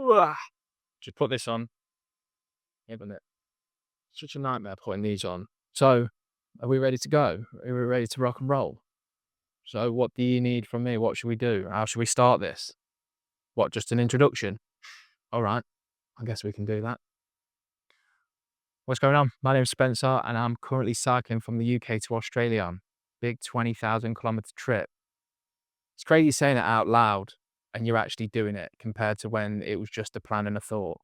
Ugh. Just put this on, isn't it? Such a nightmare putting these on. So, are we ready to go? Are we ready to rock and roll? So, what do you need from me? What should we do? How should we start this? What, just an introduction? All right, I guess we can do that. What's going on? My name's Spencer, and I'm currently cycling from the UK to Australia. Big 20,000 kilometer trip. It's crazy saying it out loud and you're actually doing it compared to when it was just a plan and a thought.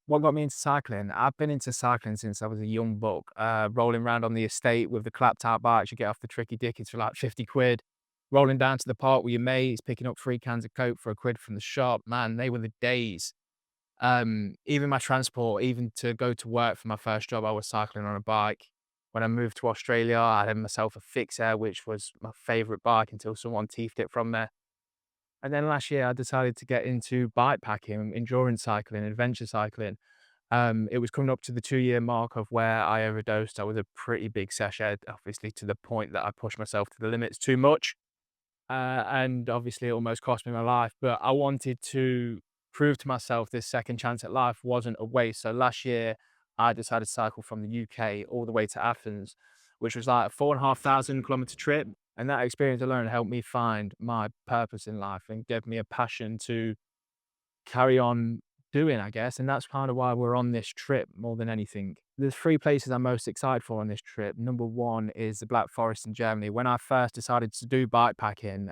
What got me into cycling? I've been into cycling since I was a young buck, rolling around on the estate with the clapped out bikes you get off the tricky dickies for like 50 quid, rolling down to the park with your mates, picking up 3 cans of Coke for a quid from the shop. Man, they were the days. Even my transport, even to go to work for my first job, I was cycling on a bike. When I moved to Australia, I had myself a Fixer, which was my favorite bike until someone teethed it from there. And then last year, I decided to get into bike packing, endurance cycling, adventure cycling. It was coming up to the 2-year mark of where I overdosed. I was a pretty big sesh head, obviously to the point that I pushed myself to the limits too much. And obviously it almost cost me my life, but I wanted to prove to myself this second chance at life wasn't a waste. So last year I decided to cycle from the UK all the way to Athens, which was like a 4,500 kilometer trip. And that experience alone helped me find my purpose in life and gave me a passion to carry on doing, I guess. And that's kind of why we're on this trip more than anything. There's 3 places I'm most excited for on this trip. Number one is the Black Forest in Germany. When I first decided to do bikepacking,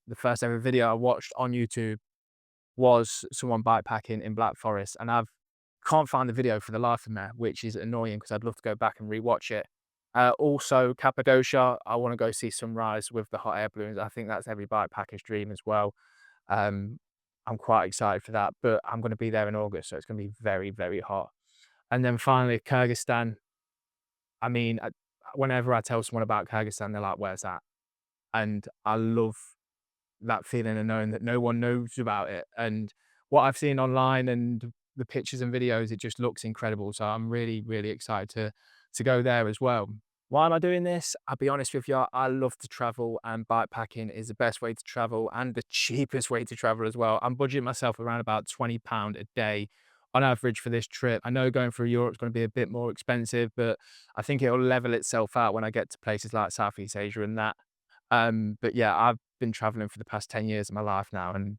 the first ever video I watched on YouTube was someone bikepacking in Black Forest, and I've can't find the video for the life of me, which is annoying because I'd love to go back and rewatch it. Also, Cappadocia, I want to go see sunrise with the hot air balloons. I think that's every bikepacker's dream as well. Um, I'm quite excited for that, but I'm going to be there in August, so it's going to be very, very hot. And then finally, Kyrgyzstan. I mean, whenever I tell someone about Kyrgyzstan, they're like, "Where's that?" And I love that feeling of knowing that no one knows about it. And what I've seen online and the pictures and videos, it just looks incredible. So I'm really, really excited to go there as well. Why am I doing this? I'll be honest with you, I love to travel and bikepacking is the best way to travel and the cheapest way to travel as well. I'm budgeting myself around about £20 a day on average for this trip. I know going through Europe is going to be a bit more expensive, but I think it'll level itself out when I get to places like Southeast Asia and that. But yeah, I've been traveling for the past 10 years of my life now, and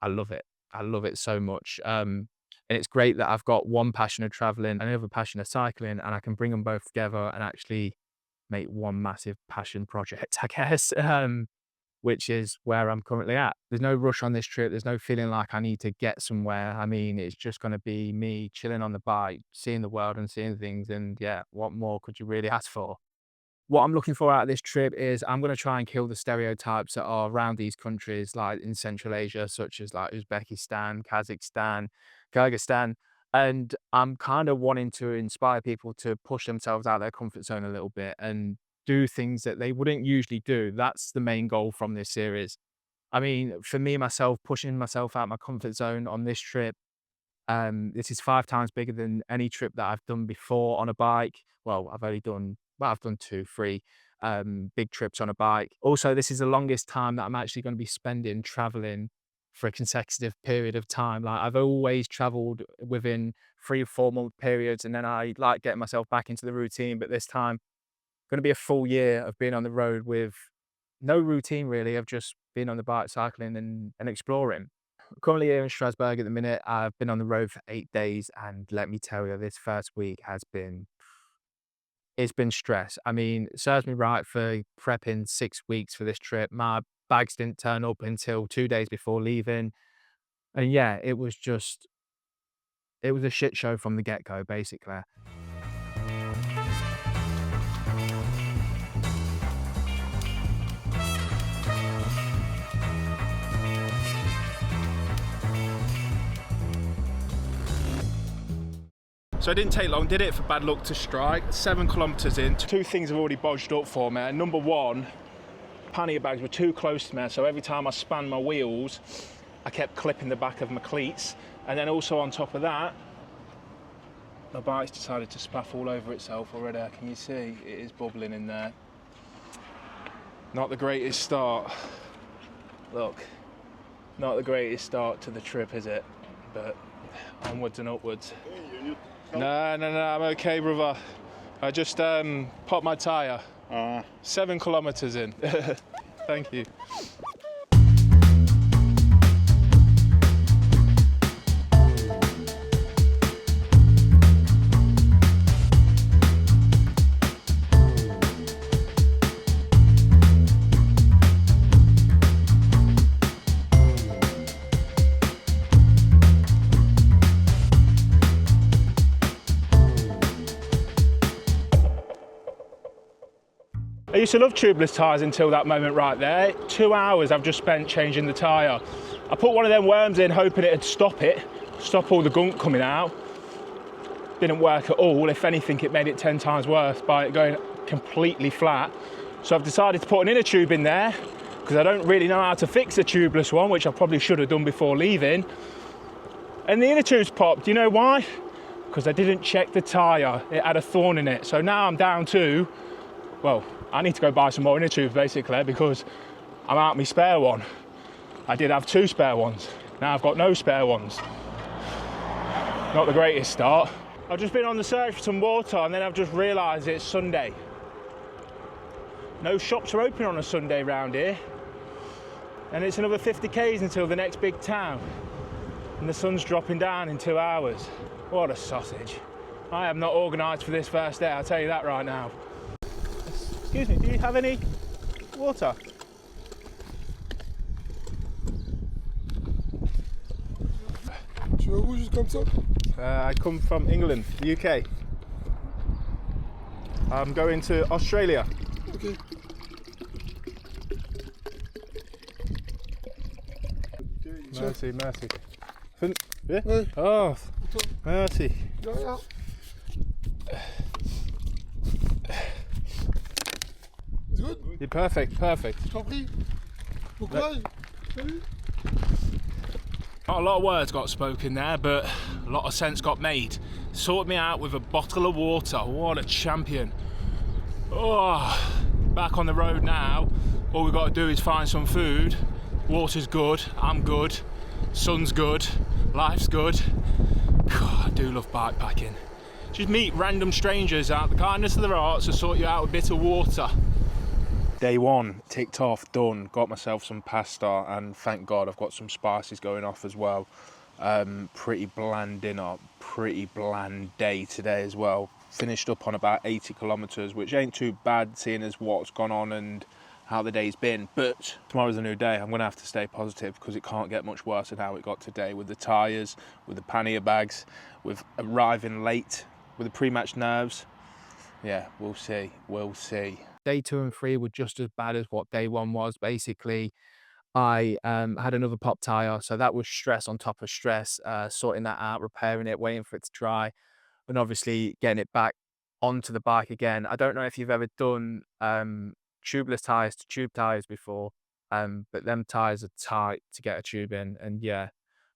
I love it. I love it so much. And it's great that I've got one passion of traveling and another passion of cycling, and I can bring them both together and actually make one massive passion project, I guess, which is where I'm currently at. There's no rush on this trip. There's no feeling like I need to get somewhere. I mean, it's just going to be me chilling on the bike, seeing the world and seeing things. And yeah, what more could you really ask for? What I'm looking for out of this trip is I'm gonna try and kill the stereotypes that are around these countries, like in Central Asia, such as like Uzbekistan, Kazakhstan, Kyrgyzstan, and I'm kind of wanting to inspire people to push themselves out of their comfort zone a little bit and do things that they wouldn't usually do. That's the main goal from this series. I mean, for me, myself, pushing myself out my comfort zone on this trip, this is 5 times bigger than any trip that I've done before on a bike. Well, I've done 2, 3, big trips on a bike. Also, this is the longest time that I'm actually gonna be spending traveling for a consecutive period of time. Like, I've always traveled within 3 or 4-month periods, and then I like getting myself back into the routine, but this time, gonna be a full year of being on the road with no routine really, of just being on the bike, cycling and exploring. Currently here in Strasbourg at the minute. I've been on the road for 8 days, and let me tell you, this first week has been it's been stress. I mean, it serves me right for prepping 6 weeks for this trip. My bags didn't turn up until 2 days before leaving. And yeah, it was a shit show from the get-go, basically. So it didn't take long, did it, for bad luck to strike? 7 kilometers in, two things have already bodged up for me. Number one, pannier bags were too close to me, so every time I spanned my wheels, I kept clipping the back of my cleats. And then also on top of that, my bike's decided to spaff all over itself already. Can you see? It is bubbling in there. Not the greatest start. Look, not the greatest start to the trip, is it? But onwards and upwards. No, I'm okay, brother. I just popped my tyre. 7 kilometers in. Thank you. I used to love tubeless tyres until that moment right there. 2 hours I've just spent changing the tyre. I put one of them worms in hoping it'd stop all the gunk coming out. Didn't work at all. If anything, it made it 10 times worse by it going completely flat. So I've decided to put an inner tube in there because I don't really know how to fix a tubeless one, which I probably should have done before leaving. And the inner tube's popped. Do you know why? Because I didn't check the tyre. It had a thorn in it. So now I'm down to, well, I need to go buy some more inner tubes basically because I'm out my spare one. I did have 2 spare ones. Now I've got no spare ones. Not the greatest start. I've just been on the search for some water and then I've just realised it's Sunday. No shops are open on a Sunday round here. And it's another 50 k's until the next big town. And the sun's dropping down in 2 hours. What a sausage. I am not organised for this first day, I'll tell you that right now. Excuse me, do you have any water? Tu vas où juste comme ça? I come from England, the UK. I'm going to Australia. Ok. Merci, merci. Yeah? Ouais. Oh, merci. De rien. It's good? You're perfect, perfect. Je t'en prie. Bon courage. Salut. Not a lot of words got spoken there, but a lot of sense got made. Sorted me out with a bottle of water. What a champion. Oh, back on the road now. All we've got to do is find some food. Water's good, I'm good, sun's good, life's good. God, I do love bikepacking. Just meet random strangers out the kindness of their hearts to sort you out a bit of water. Day one, ticked off, done. Got myself some pasta and thank God I've got some spices going off as well. Pretty bland dinner, pretty bland day today as well. Finished up on about 80 kilometers, which ain't too bad seeing as what's gone on and how the day's been. But tomorrow's a new day. I'm gonna have to stay positive because it can't get much worse than how it got today with the tyres, with the pannier bags, with arriving late, with the pre-match nerves. Yeah, we'll see, we'll see. Day 2 and 3 were just as bad as what day 1 was. Basically, I had another pop tyre, so that was stress on top of stress, sorting that out, repairing it, waiting for it to dry, and obviously getting it back onto the bike again. I don't know if you've ever done tubeless tyres to tube tyres before, but them tyres are tight to get a tube in, and yeah,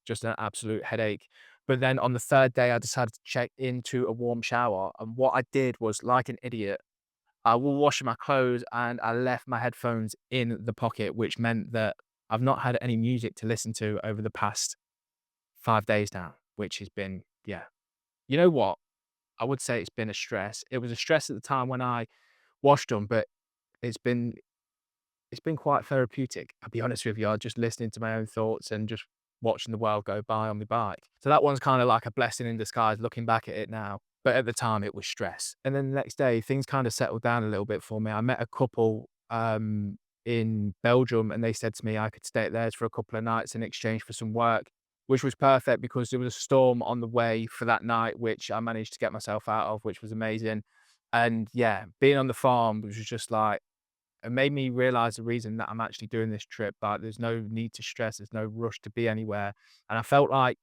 just an absolute headache. But then on the 3rd day, I decided to check into a warm shower, and what I did was, like an idiot, I was washing my clothes and I left my headphones in the pocket, which meant that I've not had any music to listen to over the past 5 days now, which has been, yeah. You know what? I would say it's been a stress. It was a stress at the time when I washed them, but it's been quite therapeutic. I'll be honest with you, just listening to my own thoughts and just watching the world go by on my bike. So that one's kind of like a blessing in disguise looking back at it now. But at the time it was stress. And then the next day things kind of settled down a little bit for me. I met a couple in Belgium and they said to me I could stay at theirs for a couple of nights in exchange for some work. which was perfect because there was a storm on the way for that night, which I managed to get myself out of, which was amazing. And yeah, being on the farm was just like, it made me realize the reason that I'm actually doing this trip. Like, there's no need to stress, there's no rush to be anywhere. And I felt like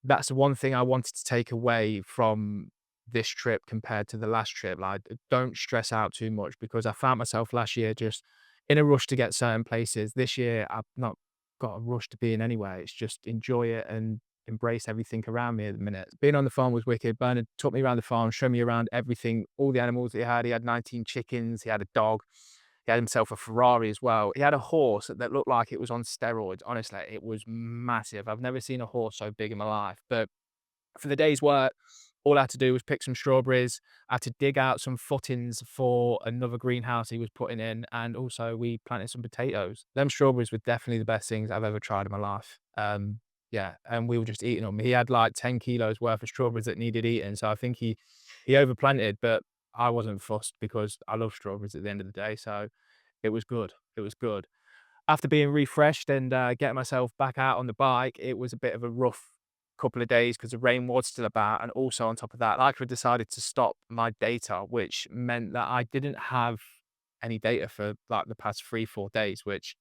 that's the one thing I wanted to take away from this trip compared to the last trip. Like, don't stress out too much, because I found myself last year just in a rush to get certain places. This year, I've not got a rush to be in anywhere. It's just enjoy it and embrace everything around me at the minute. Being on the farm was wicked. Bernard took me around the farm, showed me around everything, all the animals that he had. He had 19 chickens, he had a dog, he had himself a Ferrari as well. He had a horse that looked like it was on steroids. Honestly, it was massive. I've never seen a horse so big in my life. But for the day's work, all I had to do was pick some strawberries. I had to dig out some footings for another greenhouse he was putting in, and also we planted some potatoes. Them strawberries were definitely the best things I've ever tried in my life. Yeah, and we were just eating them. He had like 10 kilos worth of strawberries that needed eating, so I think he overplanted, but I wasn't fussed because I love strawberries at the end of the day, so it was good. It was good. After being refreshed and getting myself back out on the bike, it was a bit of a rough couple of days because the rain was still about. And also on top of that, Lycra decided to stop my data, which meant that I didn't have any data for like the past 3-4 days, which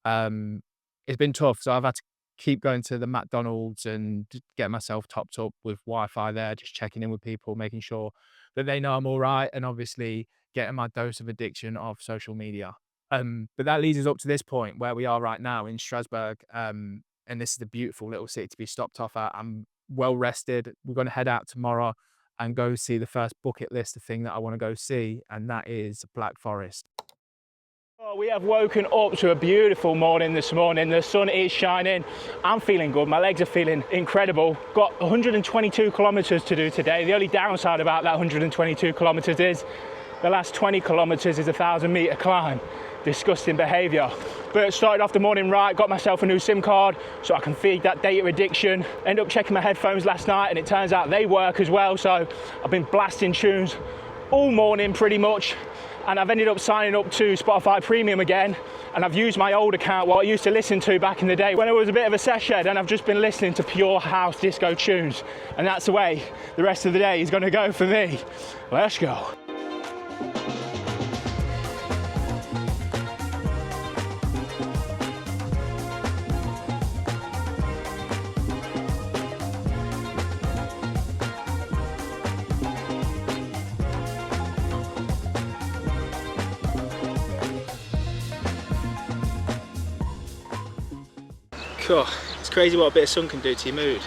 it's been tough. So I've had to keep going to the McDonald's and get myself topped up with Wi-Fi there, just checking in with people, making sure that they know I'm all right, and obviously getting my dose of addiction of social media. But that leads us up to this point where we are right now in Strasbourg. And this is a beautiful little city to be stopped off at. I'm well rested. We're going to head out tomorrow and go see the first bucket list, the thing that I want to go see, and that is Black Forest. Well, we have woken up to a beautiful morning this morning. The sun is shining. I'm feeling good. My legs are feeling incredible. Got 122 kilometers to do today. The only downside about that 122 kilometers is the last 20 kilometers is a 1,000-meter climb. Disgusting behaviour. But started off the morning right, got myself a new SIM card so I can feed that data addiction. Ended up checking my headphones last night and it turns out they work as well, so I've been blasting tunes all morning pretty much, and I've ended up signing up to Spotify Premium again, and I've used my old account, what I used to listen to back in the day when I was a bit of a sesh head, and I've just been listening to pure house disco tunes, and that's the way the rest of the day is going to go for me. Let's go. Cool. It's crazy what a bit of sun can do to your mood.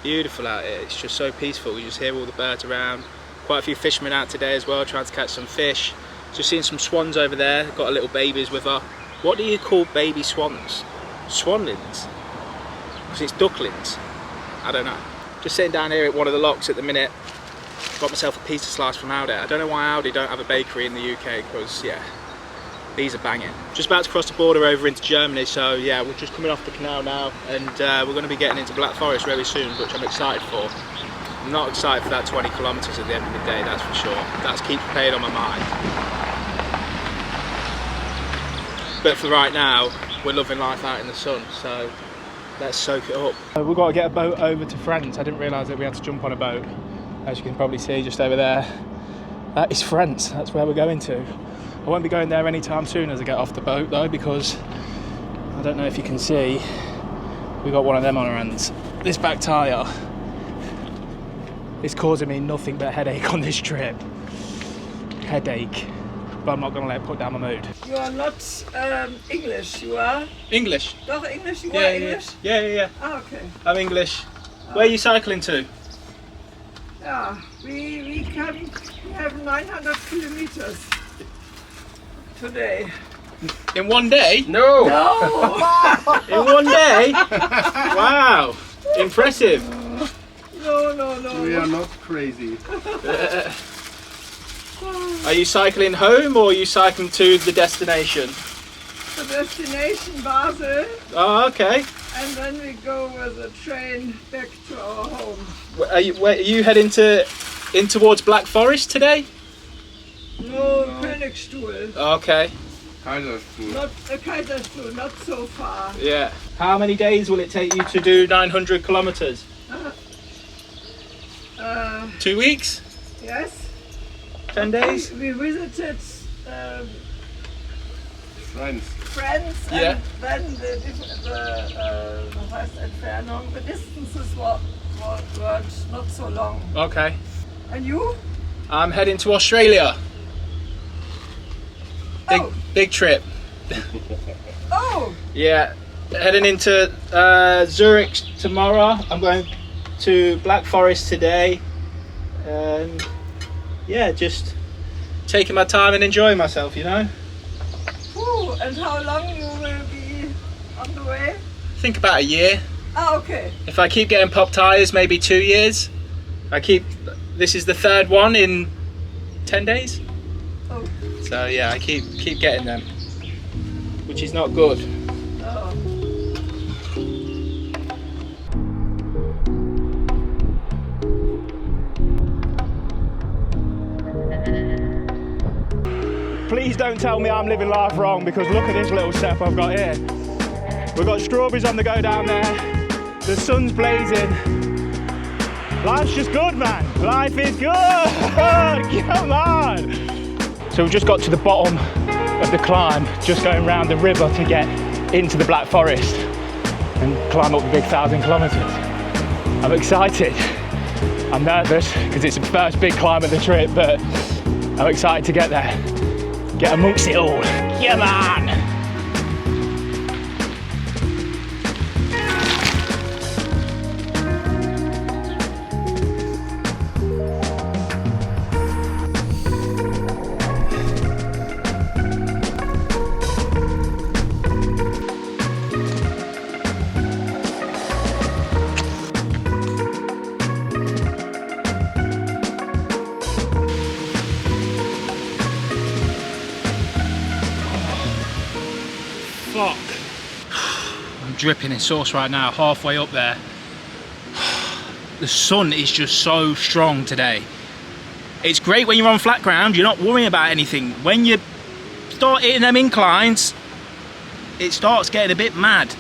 Beautiful out here, it's just so peaceful. You just hear all the birds around. Quite a few fishermen out today as well, trying to catch some fish. Just seeing some swans over there, got a little babies with her. What do you call baby swans? Swanlings? Because it's ducklings. I don't know. Just sitting down here at one of the locks at the minute. Got myself a pizza slice from Aldi. I don't know why Aldi don't have a bakery in the UK, because yeah, these are banging. Just about to cross the border over into Germany, so yeah, we're just coming off the canal now, and we're going to be getting into Black Forest very soon, which I'm excited for. I'm not excited for that 20 kilometres at the end of the day, that's for sure. That keeps playing on my mind. But for right now, we're loving life out in the sun, so let's soak it up. We've got to get a boat over to France. I didn't realise that we had to jump on a boat. As you can probably see just over there, that is France, that's where we're going to. I won't be going there anytime soon as I get off the boat though, because I don't know if you can see, we got one of them on our hands. This back tyre is causing me nothing but headache on this trip. Headache. But I'm not going to let it put down my mood. You are not English, you are? English? Doch, English? You Yeah, are yeah, English? yeah. Ah, okay. I'm English. Where are you cycling to? Yeah, we have 900 kilometers today. In one day? No! No! In one day? Wow, impressive. No. We are not crazy. Are you cycling home or are you cycling to the destination? The destination Basel, Oh, okay. and then we go with a train back to our home. Are you heading in towards Black Forest today? No, Königstuhl. Okay. Not a Kaiserstuhl, not so far. Yeah. How many days will it take you to do 900 kilometers? 2 weeks? Yes. 10 days? We visited Friends. friends, Yeah. and then was heißt Entfernung, the distances were not so long. Okay. And you? I'm heading to Australia. Big trip. Oh! Yeah. Heading into Zurich tomorrow. I'm going to Black Forest today. Yeah, just taking my time and enjoying myself, you know? Whew, and how long you will be on the way? I think about a year. Ah, okay. If I keep getting pop tyres, maybe 2 years. This is the third one in 10 days. Oh. So yeah, I keep getting them, which is not good. Oh. Please don't tell me I'm living life wrong, because look at this little setup I've got here. We've got strawberries on the go down there. The sun's blazing. Life's just good, man. Life is good. Come on. So we've just got to the bottom of the climb, just going round the river to get into the Black Forest and climb up the big 1,000 kilometers. I'm excited. I'm nervous because it's the first big climb of the trip, but I'm excited to get there. Get amongst it all. Come on! Fuck. I'm dripping in sauce right now, halfway up there. The sun is just so strong today. It's great when you're on flat ground, you're not worrying about anything. When you start hitting them inclines, it starts getting a bit mad.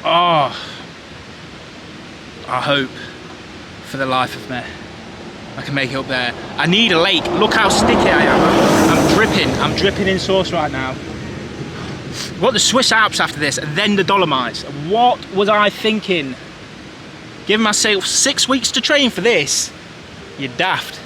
Oh, I hope for the life of me I can make it up there. I need a lake. Look how sticky I am. I'm dripping in sauce right now. We've got the Swiss Alps after this, and then the Dolomites. What was I thinking? Giving myself 6 weeks to train for this? You're daft.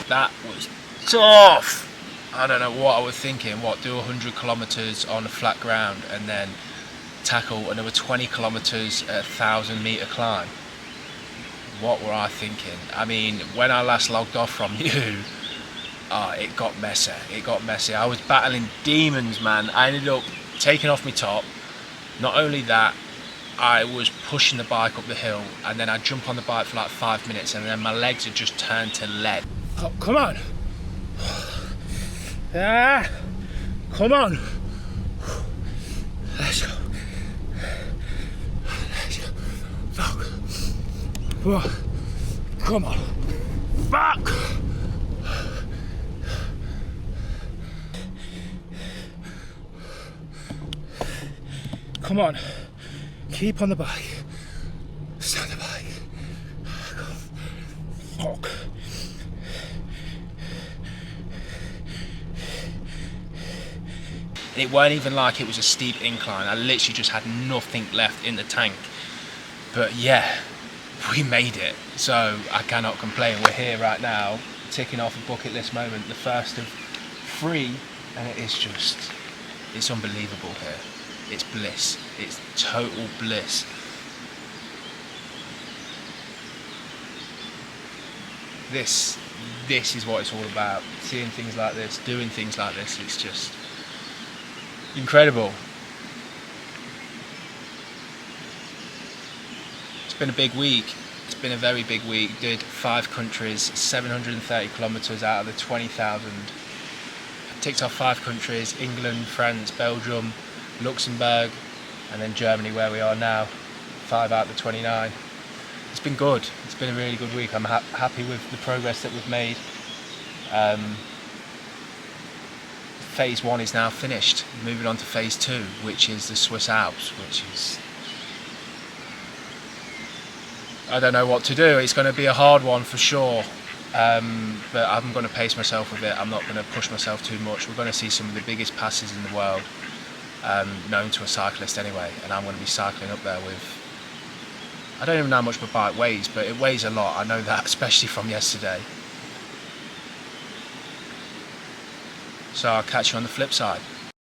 That was tough. I don't know what I was thinking. What, do 100 kilometers on a flat ground and then tackle another 20 kilometers at 1,000 meter climb? What were I thinking? I mean, when I last logged off from you, it got messy. It got messy. I was battling demons, man. I ended up taking off my top. Not only that, I was pushing the bike up the hill, and then I'd jump on the bike for like 5 minutes, and then my legs had just turned to lead. Oh, come on. Ah, come on. Let's go. Let's go. Fuck. Oh, come on. Fuck. Come on. Keep on the bike. Stay on the bike. Fuck. And it weren't even like it was a steep incline. I literally just had nothing left in the tank. But yeah, we made it. So I cannot complain. We're here right now, ticking off a bucket list moment, the first of 3, and it is just, it's unbelievable here. It's bliss. It's total bliss. this is what it's all about. Seeing things like this, doing things like this, it's just incredible. It's been a big week. It's been a very big week. Did 5 countries, 730 kilometers out of the 20,000. Ticked off 5 countries: England, France, Belgium, Luxembourg, and then Germany, where we are now. 5 out of the 29. It's been good. It's been a really good week. I'm happy with the progress that we've made. Phase 1 is now finished. Moving on to phase 2, which is the Swiss Alps, which is, I don't know what to do. It's going to be a hard one for sure, but I'm going to pace myself with it. I'm not going to push myself too much. We're going to see some of the biggest passes in the world, known to a cyclist anyway, and I'm going to be cycling up there with, I don't even know how much my bike weighs, but it weighs a lot. I know that, especially from yesterday. So I'll catch you on the flip side.